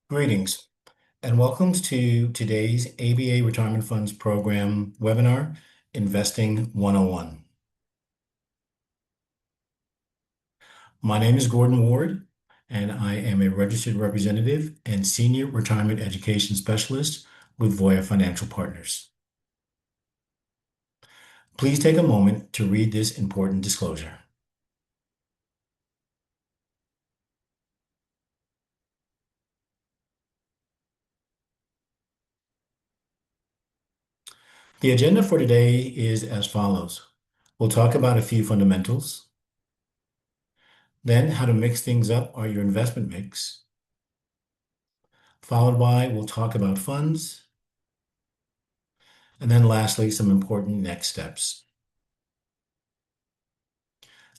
Greetings and welcome to today's ABA Retirement Funds Program webinar, Investing 101. My name is Gordon Ward, and I am a registered representative and senior retirement education specialist with Voya Financial Partners. Please take a moment to read this important disclosure. The agenda for today is as follows. We'll talk about a few fundamentals, then how to mix things up or your investment mix, followed by we'll talk about funds, and then lastly, some important next steps.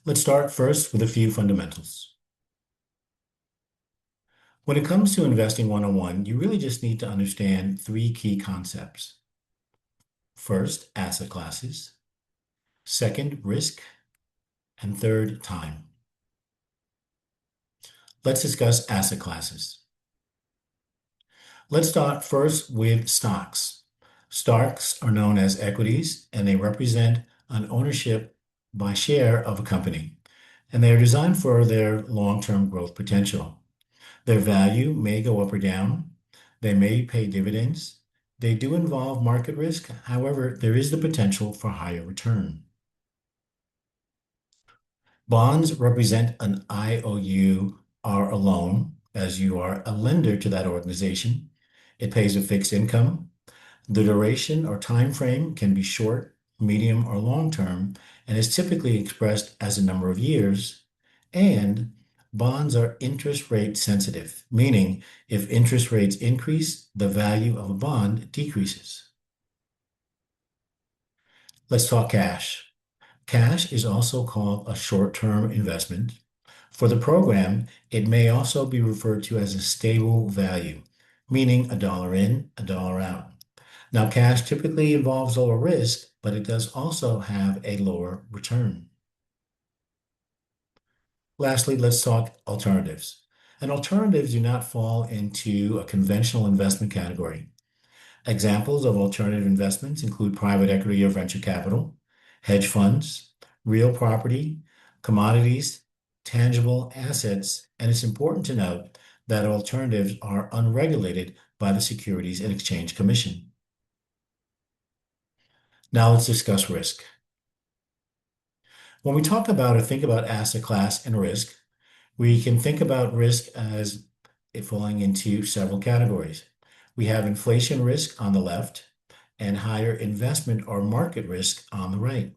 Let's start first with a few fundamentals. When it comes to investing 101, you really just need to understand three key concepts. First, asset classes. Second, risk. And third, time. Let's discuss asset classes. Let's start first with stocks. Stocks are known as equities, and they represent an ownership by share of a company, and they are designed for their long-term growth potential. Their value may go up or down. They may pay dividends. They do involve market risk. However, there is the potential for higher return. Bonds represent an IOU or a loan, as you are a lender to that organization. It pays a fixed income. The duration or time frame can be short, medium, or long term, and is typically expressed as a number of years. And bonds are interest rate sensitive, meaning if interest rates increase, the value of a bond decreases. Let's talk cash. Cash is also called a short-term investment. For the program, it may also be referred to as a stable value, meaning a dollar in, a dollar out. Now, cash typically involves lower risk, but it does also have a lower return. Lastly, let's talk alternatives. And alternatives do not fall into a conventional investment category. Examples of alternative investments include private equity or venture capital, hedge funds, real property, commodities, tangible assets, and it's important to note that alternatives are unregulated by the Securities and Exchange Commission. Now let's discuss risk. When we talk about or think about asset class and risk, we can think about risk as it falling into several categories. We have inflation risk on the left and higher investment or market risk on the right.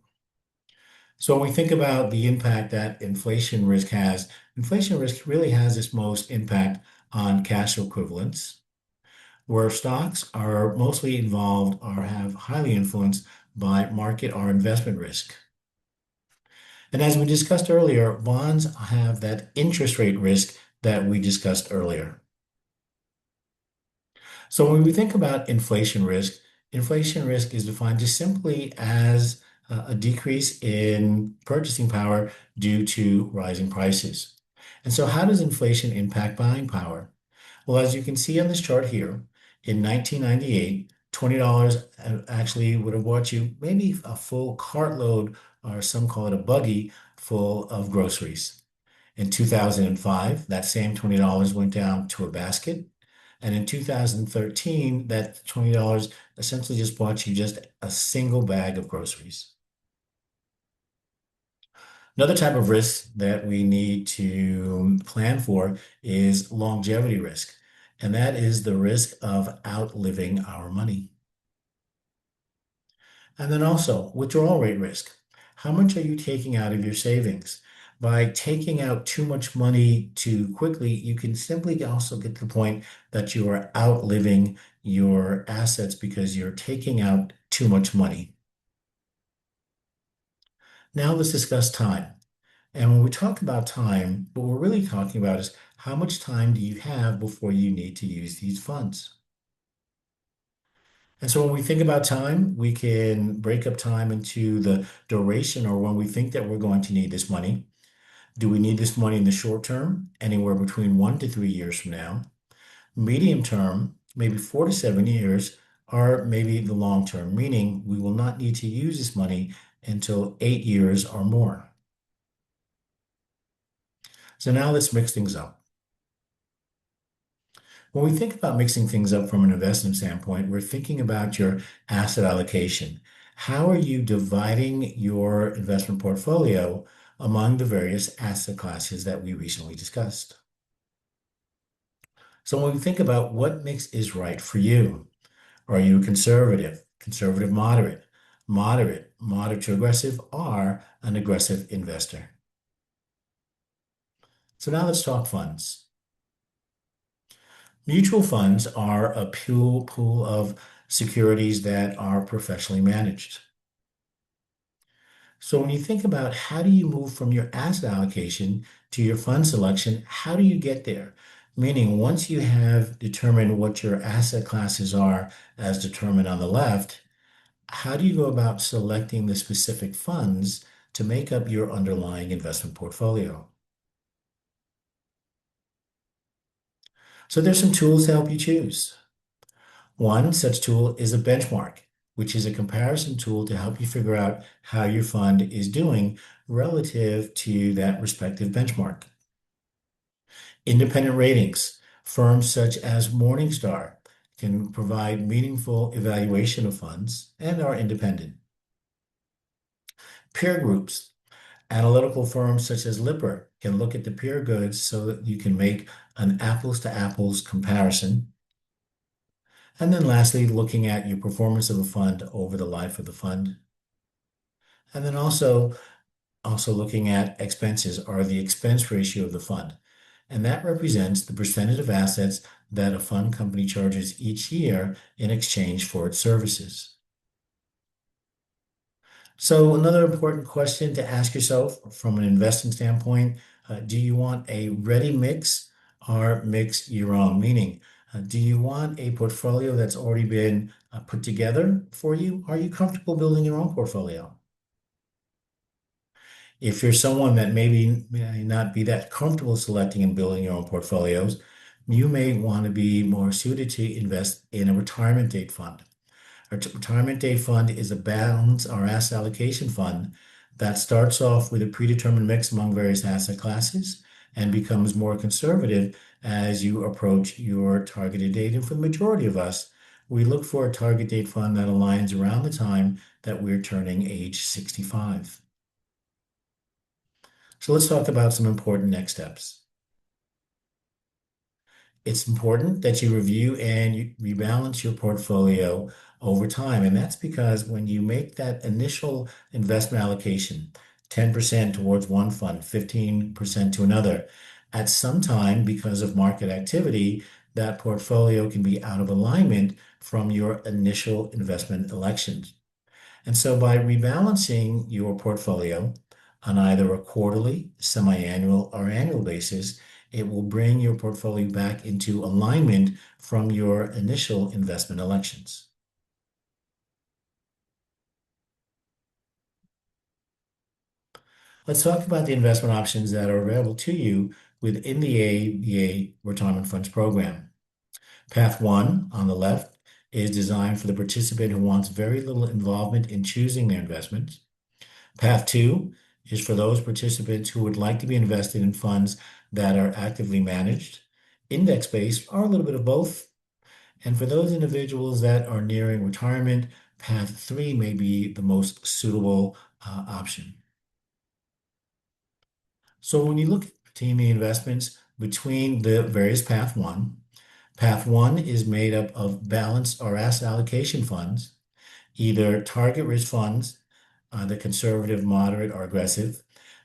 So when we think about the impact that inflation risk has, inflation risk really has its most impact on cash equivalents, where stocks are mostly involved or have highly influenced by market or investment risk. And as we discussed earlier, bonds have that interest rate risk that we discussed earlier. So when we think about inflation risk is defined just simply as a decrease in purchasing power due to rising prices. And so how does inflation impact buying power? Well, as you can see on this chart here, in 1998, $20 actually would have bought you maybe a full cartload, or some call it a buggy, full of groceries. In 2005, that same $20 went down to a basket. And in 2013, that $20 essentially just bought you just a single bag of groceries. Another type of risk that we need to plan for is longevity risk, and that is the risk of outliving our money. And then also withdrawal rate risk. How much are you taking out of your savings? By taking out too much money too quickly, you can simply also get to the point that you are outliving your assets because you're taking out too much money. Now let's discuss time. And when we talk about time, what we're really talking about is how much time do you have before you need to use these funds? And so when we think about time, we can break up time into the duration or when we think that we're going to need this money. Do we need this money in the short term, anywhere between 1 to 3 years from now? Medium term, maybe 4 to 7 years, are maybe the long term, meaning we will not need to use this money until 8 years or more. So now let's mix things up. When we think about mixing things up from an investment standpoint, we're thinking about your asset allocation. How are you dividing your investment portfolio among the various asset classes that we recently discussed? So when we think about what mix is right for you, are you conservative, conservative moderate, moderate to aggressive, or an aggressive investor? So now let's talk funds. Mutual funds are a pool of securities that are professionally managed. So when you think about how do you move from your asset allocation to your fund selection, how do you get there? Meaning, once you have determined what your asset classes are as determined on the left, how do you go about selecting the specific funds to make up your underlying investment portfolio? So there's some tools to help you choose. One such tool is a benchmark, which is a comparison tool to help you figure out how your fund is doing relative to that respective benchmark. Independent ratings, firms such as Morningstar can provide meaningful evaluation of funds and are independent. Peer groups, analytical firms such as Lipper can look at the peer goods so that you can make an apples to apples comparison. And then lastly, looking at your performance of a fund over the life of the fund. And then also looking at expenses or the expense ratio of the fund. And that represents the percentage of assets that a fund company charges each year in exchange for its services. So another important question to ask yourself from an investing standpoint, do you want a ready mix or mix your own? Meaning, do you want a portfolio that's already been put together for you? Are you comfortable building your own portfolio? If you're someone that maybe may not be that comfortable selecting and building your own portfolios, you may want to be more suited to invest in a retirement date fund. Retirement day fund is a balance or asset allocation fund that starts off with a predetermined mix among various asset classes and becomes more conservative as you approach your targeted date. And for the majority of us, we look for a target date fund that aligns around the time that we're turning age 65. So let's talk about some important next steps. It's important that you review and you rebalance your portfolio over time. And that's because when you make that initial investment allocation, 10% towards one fund, 15% to another, at some time, because of market activity, that portfolio can be out of alignment from your initial investment elections. And so by rebalancing your portfolio on either a quarterly, semi-annual, or annual basis, it will bring your portfolio back into alignment from your initial investment elections. Let's talk about the investment options that are available to you within the ABA Retirement Funds Program. Path one on the left is designed for the participant who wants very little involvement in choosing their investments. Path two is for those participants who would like to be invested in funds that are actively managed, index-based, or a little bit of both. And for those individuals that are nearing retirement, path three may be the most suitable option. So when you look at the investments between the various path one is made up of balanced or asset allocation funds, either target risk funds, the conservative, moderate, or aggressive.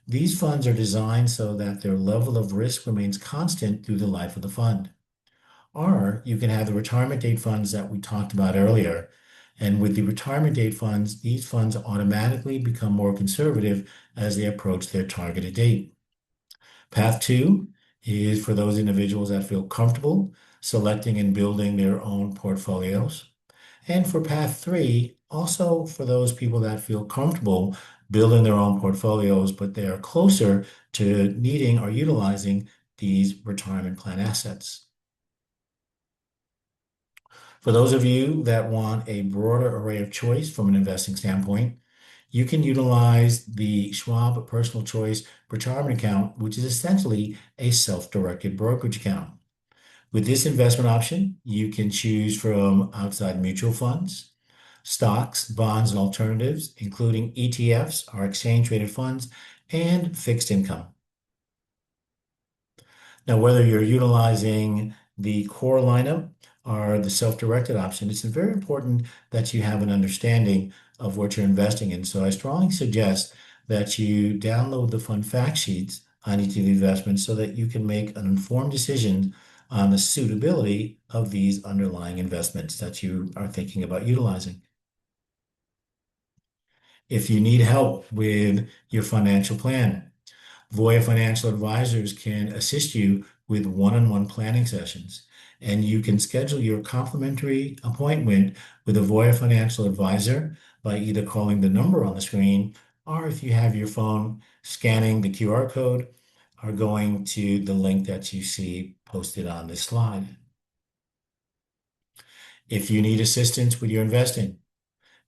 These funds are designed so that their level of risk remains constant through the life of the fund. Or you can have the retirement date funds that we talked about earlier. And with the retirement date funds, these funds automatically become more conservative as they approach their targeted date. Path two is for those individuals that feel comfortable selecting and building their own portfolios. And for path three, also for those people that feel comfortable building their own portfolios, but they are closer to needing or utilizing these retirement plan assets. For those of you that want a broader array of choice from an investing standpoint, you can utilize the Schwab Personal Choice Retirement Account, which is essentially a self-directed brokerage account. With this investment option, you can choose from outside mutual funds, stocks, bonds, and alternatives, including ETFs, or exchange-traded funds, and fixed income. Now, whether you're utilizing the core lineup or the self-directed option, it's very important that you have an understanding of what you're investing in. So I strongly suggest that you download the fund fact sheets on each of the investments so that you can make an informed decision on the suitability of these underlying investments that you are thinking about utilizing. If you need help with your financial plan, Voya Financial Advisors can assist you with one-on-one planning sessions, and you can schedule your complimentary appointment with a Voya Financial Advisor by either calling the number on the screen, or if you have your phone, scanning the QR code or going to the link that you see posted on this slide. If you need assistance with your investing,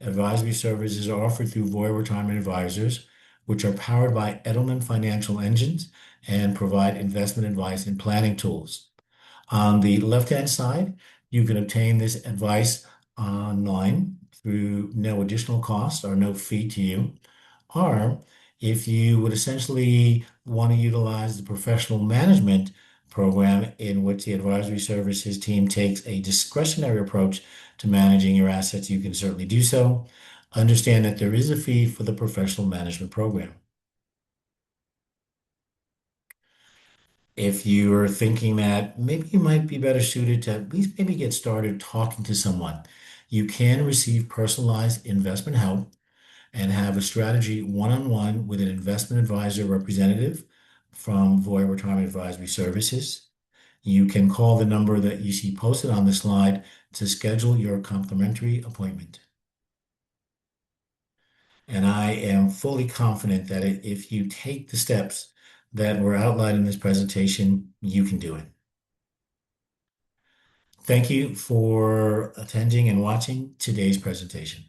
advisory services are offered through Voya Retirement Advisors, which are powered by Edelman Financial Engines and provide investment advice and planning tools. On the left-hand side, you can obtain this advice online through no additional cost or no fee to you. Or if you would essentially want to utilize the professional management program in which the advisory services team takes a discretionary approach to managing your assets, you can certainly do so. Understand that there is a fee for the professional management program. If you're thinking that maybe you might be better suited to at least maybe get started talking to someone, you can receive personalized investment help and have a strategy one-on-one with an investment advisor representative from Voya Retirement Advisory Services. You can call the number that you see posted on the slide to schedule your complimentary appointment. And I am fully confident that if you take the steps that were outlined in this presentation, you can do it. Thank you for attending and watching today's presentation.